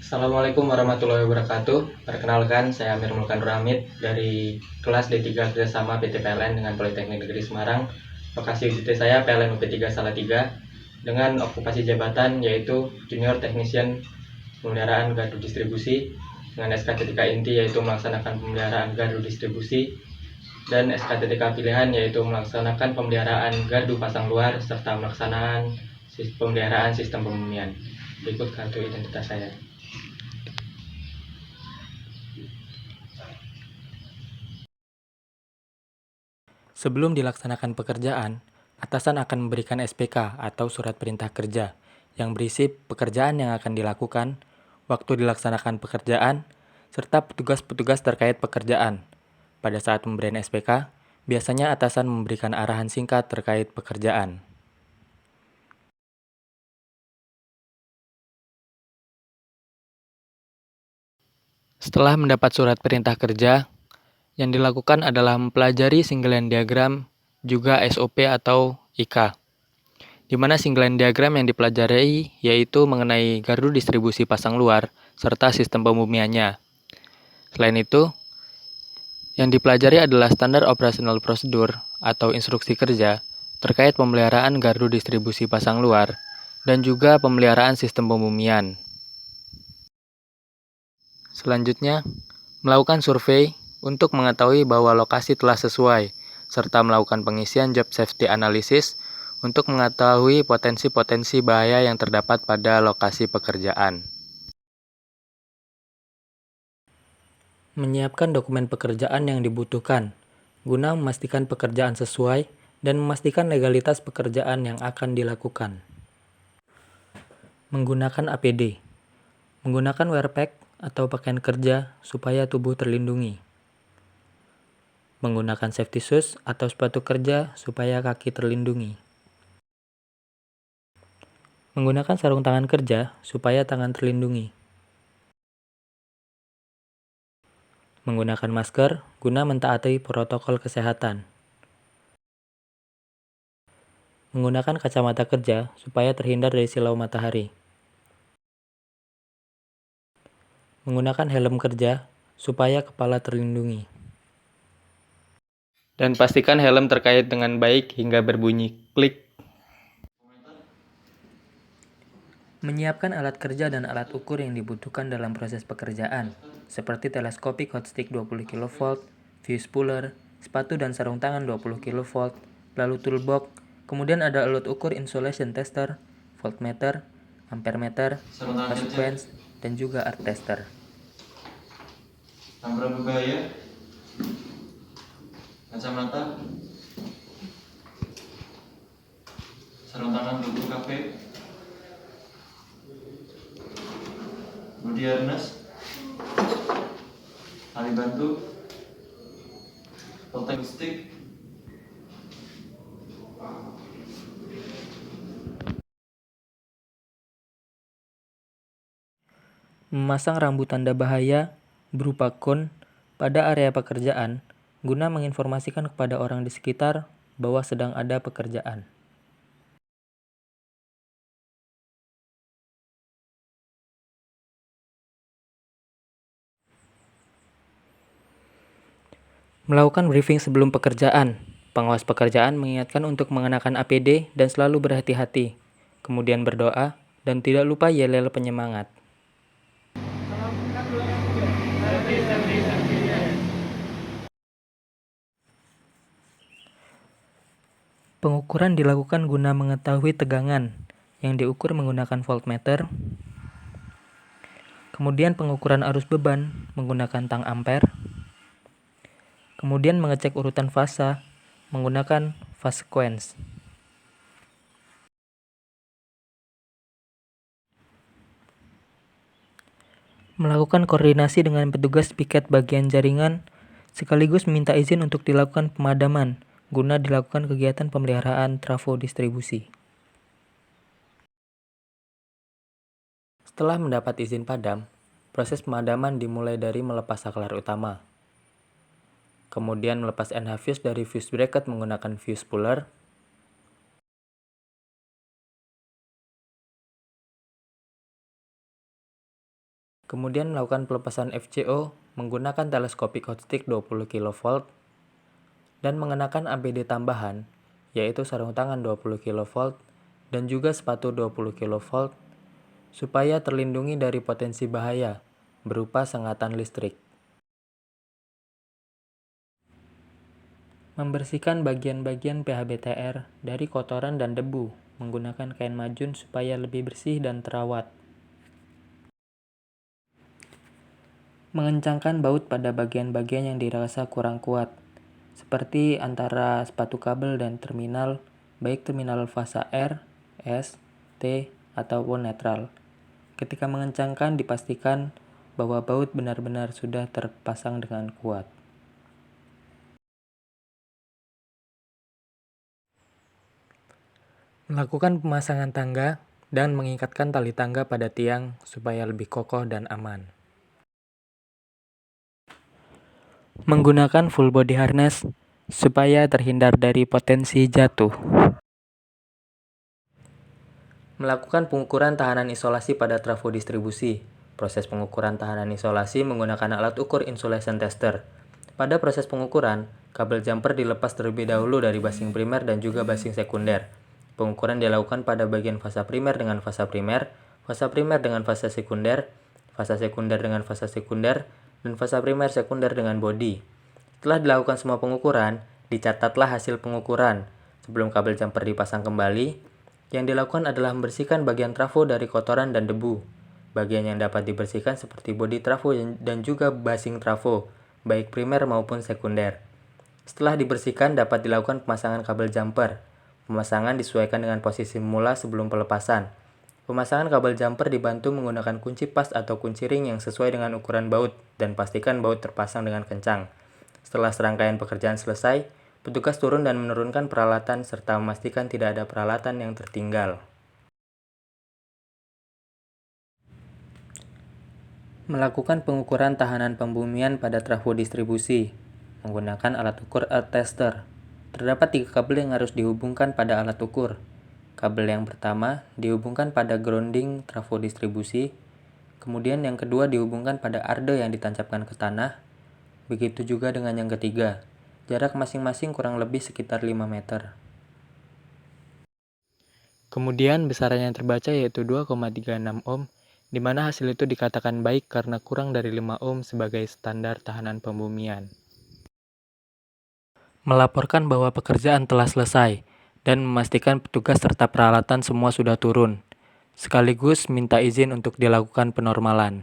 Assalamualaikum warahmatullahi wabarakatuh. Perkenalkan, saya Amir Mulkan Ramid dari kelas D3 kerjasama PT PLN dengan Politeknik Negeri Semarang. Lokasi UJT saya PLN UP3 Salatiga dengan okupasi jabatan yaitu Junior Technician Pemeliharaan Gardu Distribusi dengan SKTTK inti yaitu melaksanakan pemeliharaan gardu distribusi dan SKTTK pilihan yaitu melaksanakan pemeliharaan gardu pasang luar serta melaksanakan pemeliharaan sistem pemurnian. Berikut kartu identitas saya. Sebelum dilaksanakan pekerjaan, atasan akan memberikan SPK atau surat perintah kerja yang berisi pekerjaan yang akan dilakukan, waktu dilaksanakan pekerjaan, serta petugas-petugas terkait pekerjaan. Pada saat pemberian SPK, biasanya atasan memberikan arahan singkat terkait pekerjaan. Setelah mendapat surat perintah kerja, yang dilakukan adalah mempelajari single line diagram, juga SOP atau IK. Di mana single line diagram yang dipelajari yaitu mengenai gardu distribusi pasang luar serta sistem pemurniannya. Selain itu, yang dipelajari adalah standar operasional prosedur atau instruksi kerja terkait pemeliharaan gardu distribusi pasang luar dan juga pemeliharaan sistem pemurnian. Selanjutnya, melakukan survei untuk mengetahui bahwa lokasi telah sesuai, serta melakukan pengisian job safety analysis untuk mengetahui potensi-potensi bahaya yang terdapat pada lokasi pekerjaan. Menyiapkan dokumen pekerjaan yang dibutuhkan, guna memastikan pekerjaan sesuai dan memastikan legalitas pekerjaan yang akan dilakukan. Menggunakan APD. Menggunakan wear pack atau pakaian kerja supaya tubuh terlindungi. Menggunakan safety shoes atau sepatu kerja supaya kaki terlindungi. Menggunakan sarung tangan kerja supaya tangan terlindungi. Menggunakan masker guna mentaati protokol kesehatan. Menggunakan kacamata kerja supaya terhindar dari silau matahari. Menggunakan helm kerja supaya kepala terlindungi. Dan pastikan helm terkait dengan baik hingga berbunyi klik. Menyiapkan alat kerja dan alat ukur yang dibutuhkan dalam proses pekerjaan, seperti teleskopik hotstick 20 kV, fuse puller, sepatu dan sarung tangan 20 kV, lalu toolbox, kemudian ada alat ukur insulation tester, voltmeter, ampermeter, sequence, dan juga art tester. Tambah berbahaya, kacamata, sarung tangan 20 kV, body harness, tali bantu, protect stick, Memasang rambu tanda bahaya berupa kon pada area pekerjaan guna menginformasikan kepada orang di sekitar bahwa sedang ada pekerjaan. Melakukan briefing sebelum pekerjaan. Pengawas pekerjaan mengingatkan untuk mengenakan APD dan selalu berhati-hati. Kemudian berdoa dan tidak lupa yel-yel penyemangat. Pengukuran dilakukan guna mengetahui tegangan yang diukur menggunakan voltmeter. Kemudian pengukuran arus beban menggunakan tang ampere. Kemudian mengecek urutan fasa menggunakan fase sequence. Melakukan koordinasi dengan petugas piket bagian jaringan, sekaligus meminta izin untuk dilakukan pemadaman, guna dilakukan kegiatan pemeliharaan trafo distribusi. Setelah mendapat izin padam, proses pemadaman dimulai dari melepas saklar utama. Kemudian melepas NH fuse dari fuse bracket menggunakan fuse puller. Kemudian melakukan pelepasan FCO menggunakan teleskopik hot-stick 20 kV dan mengenakan APD tambahan, yaitu sarung tangan 20 kV dan juga sepatu 20 kV supaya terlindungi dari potensi bahaya berupa sengatan listrik. Membersihkan bagian-bagian PHBTR dari kotoran dan debu menggunakan kain majun supaya lebih bersih dan terawat. Mengencangkan baut pada bagian-bagian yang dirasa kurang kuat, seperti antara sepatu kabel dan terminal, baik terminal fasa R, S, T, ataupun netral. Ketika mengencangkan, dipastikan bahwa baut benar-benar sudah terpasang dengan kuat. Melakukan pemasangan tangga dan mengikatkan tali tangga pada tiang supaya lebih kokoh dan aman. Menggunakan full body harness supaya terhindar dari potensi jatuh. Melakukan pengukuran tahanan isolasi pada trafo distribusi. Proses pengukuran tahanan isolasi menggunakan alat ukur insulation tester. Pada proses pengukuran, kabel jumper dilepas terlebih dahulu dari basing primer dan juga basing sekunder. Pengukuran dilakukan pada bagian fasa primer dengan fasa primer dengan fasa sekunder dengan fasa sekunder, dan fasa primer sekunder dengan bodi. Setelah dilakukan semua pengukuran, dicatatlah hasil pengukuran. Sebelum kabel jumper dipasang kembali, yang dilakukan adalah membersihkan bagian trafo dari kotoran dan debu. Bagian yang dapat dibersihkan seperti bodi trafo dan juga basing trafo, baik primer maupun sekunder. Setelah dibersihkan, dapat dilakukan pemasangan kabel jumper. Pemasangan disesuaikan dengan posisi mula sebelum pelepasan. Pemasangan kabel jumper dibantu menggunakan kunci pas atau kunci ring yang sesuai dengan ukuran baut, dan pastikan baut terpasang dengan kencang. Setelah serangkaian pekerjaan selesai, petugas turun dan menurunkan peralatan serta memastikan tidak ada peralatan yang tertinggal. Melakukan pengukuran tahanan pembumian pada trafo distribusi menggunakan alat ukur earth tester. Terdapat 3 kabel yang harus dihubungkan pada alat ukur. Kabel yang pertama dihubungkan pada grounding trafo distribusi, kemudian yang kedua dihubungkan pada arde yang ditancapkan ke tanah, begitu juga dengan yang ketiga. Jarak masing-masing kurang lebih sekitar 5 meter. Kemudian besaran yang terbaca yaitu 2,36 ohm, di mana hasil itu dikatakan baik karena kurang dari 5 ohm sebagai standar tahanan pembumian. Melaporkan bahwa pekerjaan telah selesai dan memastikan petugas serta peralatan semua sudah turun, sekaligus minta izin untuk dilakukan penormalan.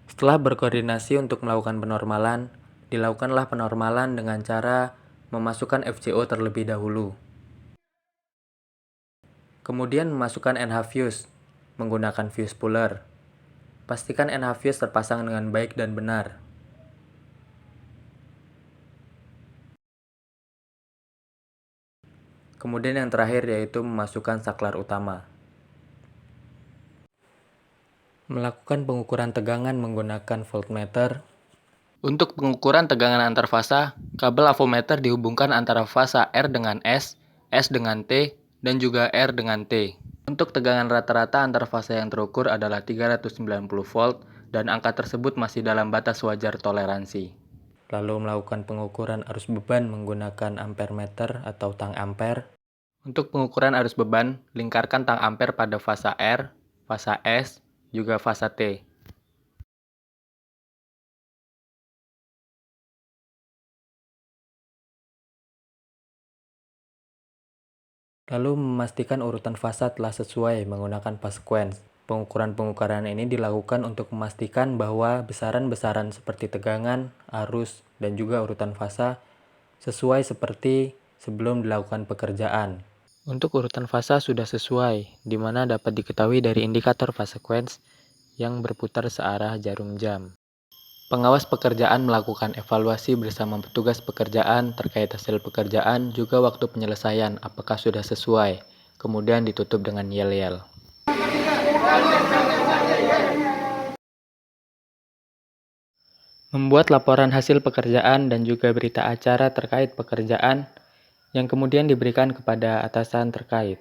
Setelah berkoordinasi untuk melakukan penormalan, dilakukanlah penormalan dengan cara memasukkan FCO terlebih dahulu. Kemudian memasukkan NH fuse menggunakan fuse puller. Pastikan NH fuse terpasang dengan baik dan benar. Kemudian yang terakhir yaitu memasukkan saklar utama. Melakukan pengukuran tegangan menggunakan voltmeter. Untuk pengukuran tegangan antar fasa, kabel avometer dihubungkan antara fasa R dengan S dengan T, dan juga R dengan T. Untuk tegangan rata-rata antar fasa yang terukur adalah 390 volt dan angka tersebut masih dalam batas wajar toleransi. Lalu melakukan pengukuran arus beban menggunakan ampermeter atau tang ampere. Untuk pengukuran arus beban, lingkarkan tang ampere pada fasa R, fasa S, juga fasa T. Lalu memastikan urutan fasa telah sesuai menggunakan pas sequence. Pengukuran-pengukuran ini dilakukan untuk memastikan bahwa besaran-besaran seperti tegangan, arus, dan juga urutan fasa sesuai seperti sebelum dilakukan pekerjaan. Untuk urutan fasa sudah sesuai, di mana dapat diketahui dari indikator fase sequence yang berputar searah jarum jam. Pengawas pekerjaan melakukan evaluasi bersama petugas pekerjaan terkait hasil pekerjaan, juga waktu penyelesaian, apakah sudah sesuai. Kemudian ditutup dengan yel-yel. Membuat laporan hasil pekerjaan dan juga berita acara terkait pekerjaan yang kemudian diberikan kepada atasan terkait.